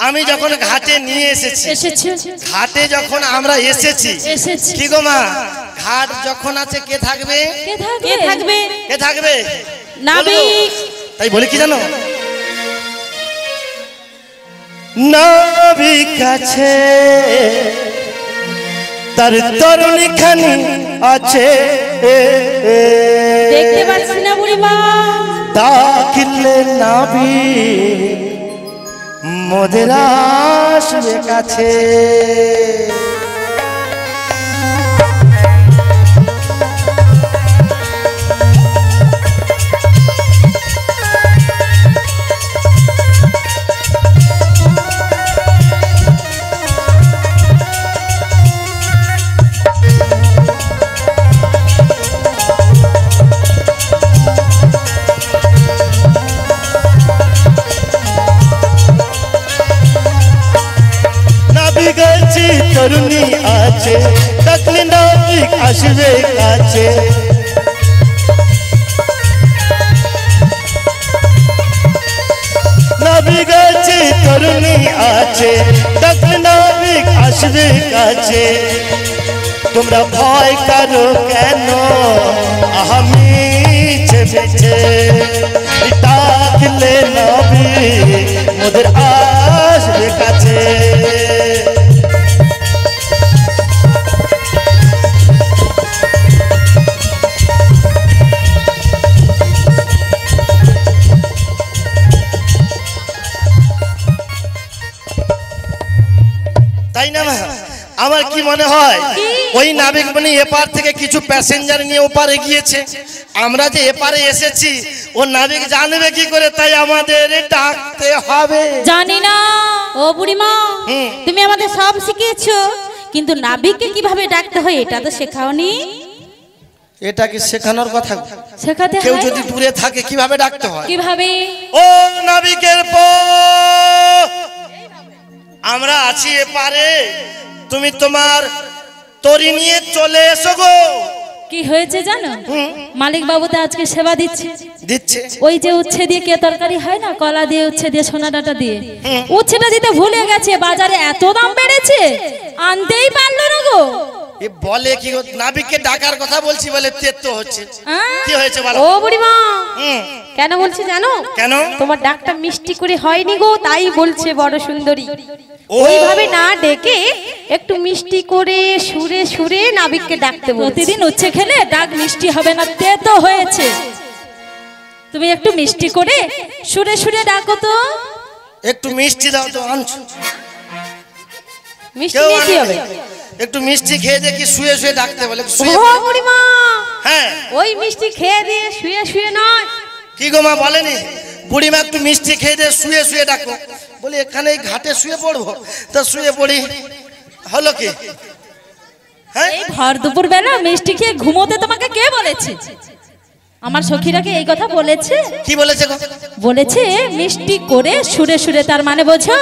আমি যখন ঘাটে নিয়ে এসেছি, ঘাটে যখন আমরা এসেছি, কি গো মা, ঘাট যখন আছে কে থাকবে? কে থাকবে? কে থাকবে? নাবিক। তাই বলি কি জানো, নাবিক আছে তার তরুণী খানি আছে, দেখতে পাচ্ছি না বুড়িমা। দাখিলে নাবিক মোদের আসবে কাছে। তরুণী আছে ডাকলে নাবিক আসবে কাছে। নাবিক আছে তরুণী আছে ডাকলে নাবিক আসবে কাছে। তোমরা ভয় করো কেন আমি ছেড়েছে, ডাকলে নাবিক মোদের আসবে কাছে। তাই না? আমার কি মনে হয় ওই নাবিক মানে এপার থেকে কিছু প্যাসেঞ্জার নিয়ে ওপারে গিয়েছে, আমরা যে এপারে এসেছি ও নাবিক জানবে কি করে, তাই আমাদের ডাকতে হবে। জানি না ও বুড়িমা, তুমি আমাদের সব শিখিয়েছো, কিন্তু নাবিককে কিভাবে ডাকতে হয় এটা তো শেখাওনি। এটা কি শেখানোর কথা? শেখাতে কেউ হয় যদি না? দূরে থাকে কিভাবে ডাকতে হয়? কিভাবে? ও নাবিকের আমরা আছি এপারে, তুমি তোমার তরি নিয়ে চলে এসো গো। কি হয়েছে জানো, মালিক বাবু তো আজকে সেবা দিচ্ছে। ওই যে উচ্ছে দিয়ে কে তরকারি হয় না, কলা দিয়ে উচ্ছে দিয়ে সোনা ডাটা দিয়ে, উচ্ছেটা দিতে ভুলে গেছে, বাজারে এত দাম বেড়েছে আনতেই পারলো না গো। এ বলে কি গো, নাবিককে ডাকার কথা বলছি বলে তেত হচ্ছে। কি হয়েছে বলো? ও বুড়িমা কেন বলছি জানো? কেন? তোমার ডাকটা মিষ্টি করে হয়নি গো, তাই বলছে বড় সুন্দরী। ওইভাবে না ডেকে একটু মিষ্টি করে সুরে সুরে নাবিককে ডাকতে বলছে। প্রতিদিন উচ্ছে খেলে ডাক মিষ্টি হবে না, তেতো হয়েছে। তুমি একটু মিষ্টি করে সুরে সুরে ডাকো তো। একটু মিষ্টি দাও তো, আনছো মিষ্টি নিয়ে কি হবে? একটু মিষ্টি খেয়ে দেখি শুয়ে শুয়ে ডাকতে বলে। ও বুড়িমা, হ্যাঁ ওই মিষ্টি খেয়ে দিয়ে শুয়ে শুয়ে নয়। কি গো মা বলেনি বুড়িমা একটু মিষ্টি খেয়ে দিয়ে শুয়ে শুয়ে ডাকো? বলি এখানে এই ঘাটে শুয়ে পড়বো, তা শুয়ে পড়ি হলো কি? হ্যাঁ, এই ভর দুপুর বেলা মিষ্টি খেয়ে ঘুমোতে তোমাকে কে বলেছে? আমার সখীরাকে এই কথা বলেছে। কি বলেছে গো? বলেছে মিষ্টি করে সুরে সুরে, তার মানে বোঝো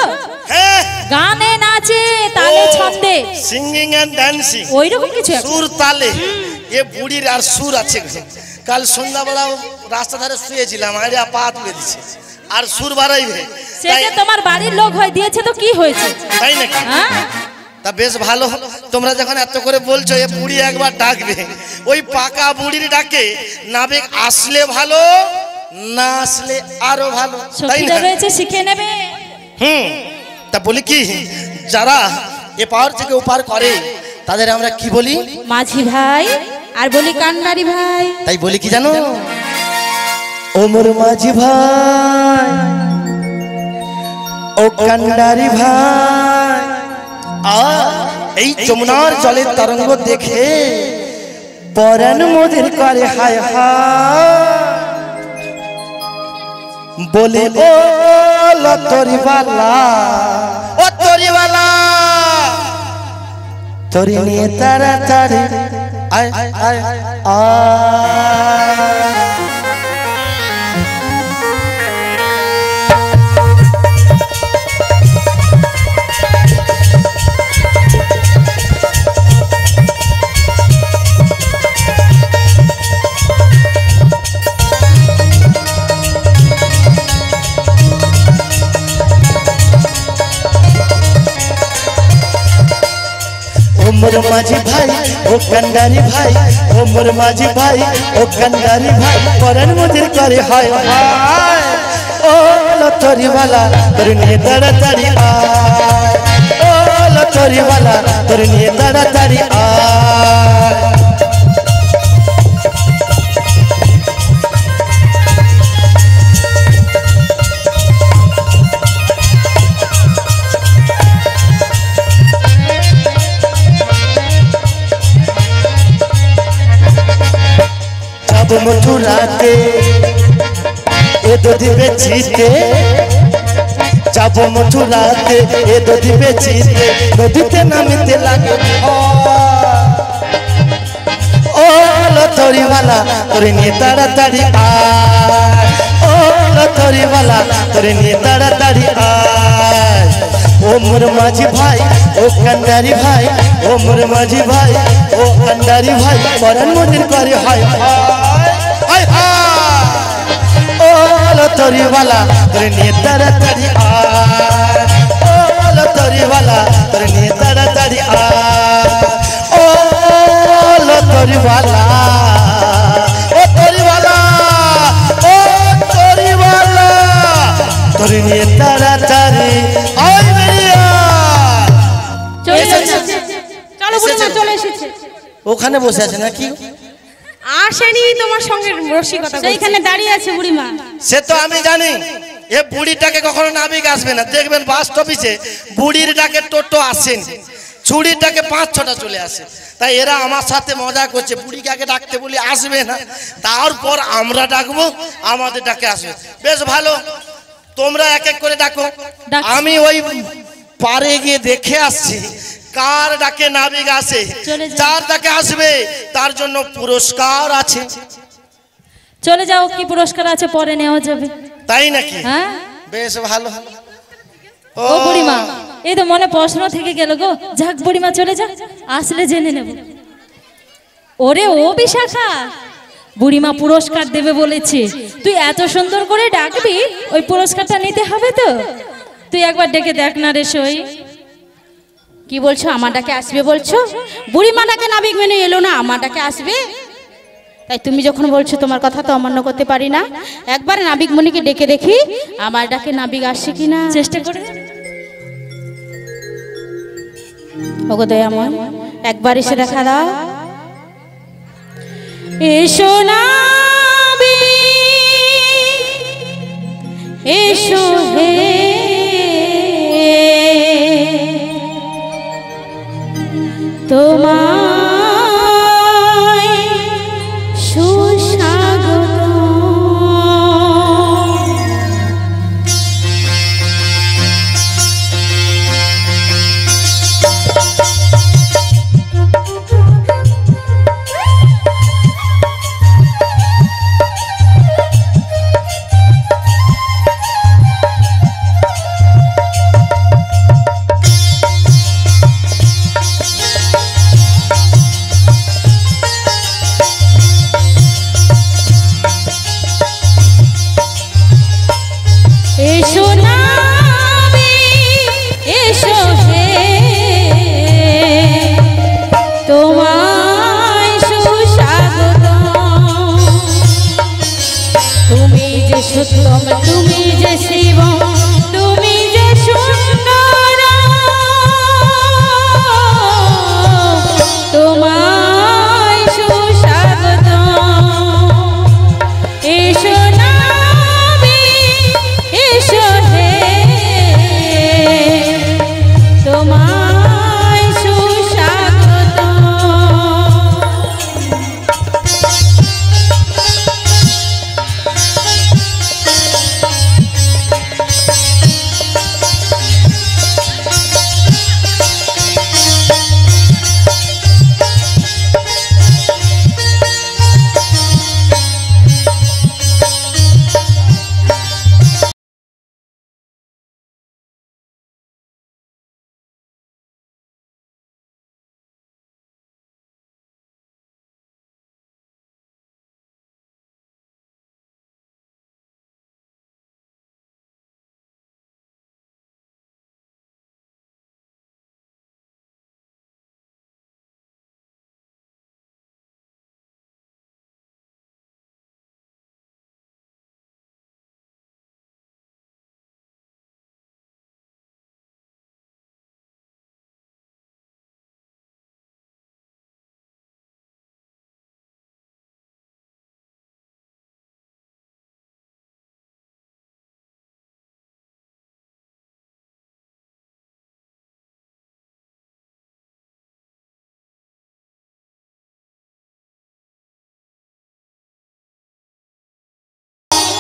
হ্যাঁ, গানে নাচে তালে ছন্দে, সিঙ্গিং এন্ড ডান্সিং, ওইরকম কিছু একটা। সুর তালে। এ বুড়ির আর সুর আছে। কাল সন্ধ্যাবেলা রাস্তা ধারে শুয়েছিলাম, আরে পা তুলে দিচ্ছে আর সুর বাড়াইবে। সে যে তোমার বাড়ির লোক হয় দিয়েছে তো কি হয়েছে? তাই নাকি? হ্যাঁ, তা বেশ ভালো, তোমরা যখন এত করে বলছো এ বুড়ি একবার ডাকবে। ওই পাকা বুড়ির ডাকে নাবিক আসলে ভালো, না আসলে আরো ভালো, তাই সখীরা না? রয়েছে, শিখে নেবে। তা বলি কি, যারা এপার থেকে ওপার করে তাদের আমরা কি বলি? মাঝি ভাই, আর বলি কান্ডারি ভাই। তাই বলি কি জানো, ওমর মাঝি ভাই, ও কান্ডারি ভাই, এই যমুনার জলের তরঙ্গ দেখে পরাণ মোদের করে হায় হায়। বলে ও তরিবালা, ও তরিবালা, তরি নিয়ে তাড়াতাড়ি আয় আয় আয়। মাঝি ভাই ও কান্ডারি ভাই, ও মোর মাঝি ভাই ও কান্ডারি ভাই, পরাণ মজির করে হয় হায়। ও লতরিওয়ালা তোর নিয়ে তাড়াতাড়ি আয়, ও লতরিওয়ালা তোর নিয়ে তাড়াতাড়ি আয়। যাবো মথুরাতে এ দধি বেচিতে, যাবো মথুরাতে এ দধি বেচিতে, নদীতে নামিতে লাগে ও লতরিওয়ালা তোরে নিয়ে তাড়াতাড়ি আয়, ও লতরিওয়ালা তোরে নিয়ে তাড়াতাড়ি আয়। ও মোর মাঝি ভাই ও কান্ডারি ভাই, ও মোর মাঝি ভাই ও কান্ডারি ভাই, পরাণ মজির করে হয় হায় হায়। ও লতরিওয়ালা তোরে নিয়ে তাড়াতাড়ি আয়, ও লতরিওয়ালা তোরে নিয়ে তাড়াতাড়ি আয়। ও লতরিওয়ালা, ও তরিওয়ালা, ও তরিওয়ালা তোরে নিয়ে তাড়াতাড়ি আয় বেরিয়া। চলো বুড়িমা চলে এসেছে। ওখানে বসে আছে নাকি? আসেনি তোমার সঙ্গে রসিকতা, সেইখানে দাঁড়িয়ে আছে বুড়িমা। সে তো আমি জানি, এ বুড়িটাকে কখনো নাবিক আসবে না। দেখবেন বাস স্টপেজে বুড়ির ডাকে টোটো আসেনি, ছুরির ডাকে 5-6টা চলে আসে। তাই এরা আমার সাথে মজা করছে, বুড়িকে আগে ডাকতে বলি আসবে না, তারপর আমরা ডাকবো, আমাদের ডাকে আসবে। বেশ ভালো, তোমরা এক এক করে ডাকো। আমি ওই পারে গিয়ে দেখে আসছি কার ডাকে নাবিক আসে। যার ডাকে আসবে তার জন্য পুরস্কার আছে। চলে যাও, কি পুরস্কার আছে পরে নেওয়া যাবে। তাই নাকি? হ্যাঁ বেশ ভালো। ও বুড়িমা, এই তো মনে প্রশ্ন থেকে গেল গো। যাক বুড়িমা চলে যা, আসলে জেনে নেব। ওরে ও বিশাখা, বুড়িমা পুরস্কার দেবে বলেছে, তুই এত সুন্দর করে ডাকবি, ওই পুরস্কারটা নিতে হবে তো। তুই একবার ডেকে দেখ না রে সই। কি বলছো? আমার ডাকে আসবে বলছো? বুড়িমা ডাকে নাবিক মেনে এলো না, আমার ডাকে আসবে? তাই তুমি যখন বলছো তোমার কথা তো অমান্য করতে পারি না। একবার নাবিক মনিকে ডেকে দেখি আমার ডাকে নাবিক আসছে কিনা, চেষ্টা করে। ওগো দয়াময়, একবার এসে দেখা দাও। এসো নাবিক, এসো হে, তোমায় সুস্বাগত। তুমি যে শিব, তুমি যে সুন্দর, তোমায় সুস্বাগত। এসো নাবিক, এসো হে, তোমায় সুস্বাগত।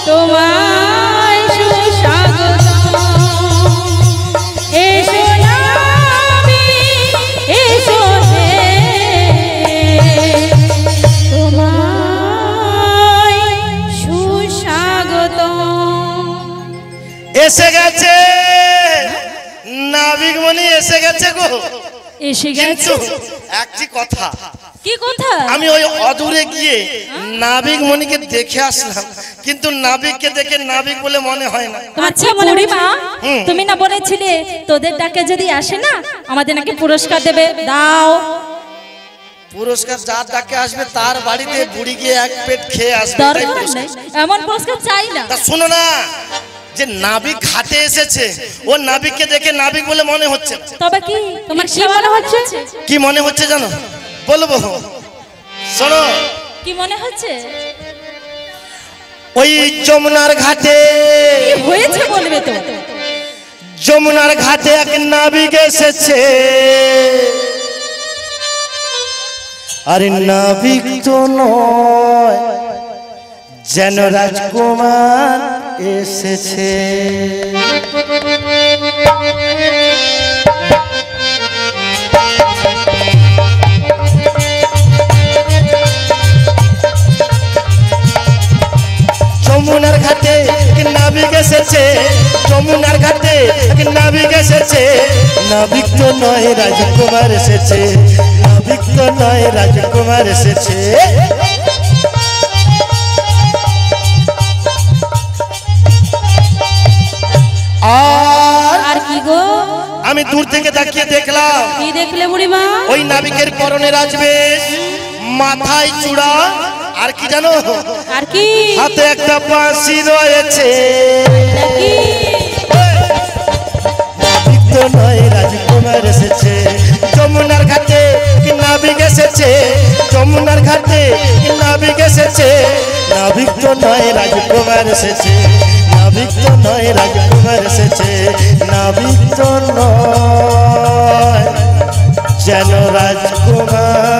তোমায় সুস্বাগতম। এসো নাবিক, এসো হে, তোমায় সুস্বাগতম। এসে গেছে নাবিকমণি, এসে গেছে গো। এসে কিন্তু গেছে। একটি কথা, কি কথা? আমি ওই অদূরে গিয়ে নাবিকমণিকে দেখে আসলাম, কিন্তু নাবিককে দেখে নাবিক বলে মনে হয় না। আচ্ছা বুড়িমা, তুমি না বলেছিলে তোদের ডাকে যদি আসে না আমাদের নাকি পুরস্কার দেবে, দাও। পুরস্কার যার ডাকে আসবে তার বাড়িতে বুড়ি গিয়ে এক পেট খেয়ে আসবে, তাই দরকার পুরস্কার। নেই, এমন পুরস্কার চাই না। তা শোনো না, যে নাবিক ঘাটে এসেছে, ও নাবিককে দেখে নাবিক বলে মনে হচ্ছে না। তবে কি তোমার কি মনে হচ্ছে? কি মনে হচ্ছে জানো? বলবো, শোনো। কি মনে হচ্ছে? ওই যমুনার ঘাটে, কি হয়েছে বলবে তো। যমুনার ঘাটে এক নাবিক এসেছে, আরে নাবিক তো নয়, যেন রাজকুমার এসেছে। যমুনার ঘাটে এক নাবিক এসেছে, যমুনার ঘাটে এক নাবিক এসেছে, নাবিক তো নয় রাজকুমার এসেছে, নাবিক তো নয় রাজকুমার এসেছে। আর কি গো? আমি দূর থেকে তাকিয়ে দেখলাম, কি দেখলে বুড়িমা? ওই নাবিকের পরনে রাজবেশ, মাথায় চূড়া, আর কি জানো? আর কি? হাতে একটা বাঁশি রয়েছে। নাকি? নাবিক তো নয় রাজকুমার এসেছে, যমুনার ঘাটে কি নাবিক এসেছে, যমুনার ঘাটে কি নাবিক এসেছে, নাবিক তো নয় রাজকুমার এসেছে, নাবিক তো নয় রাজকুমার এসেছে, নাবিক তো নয় যেন রাজকুমার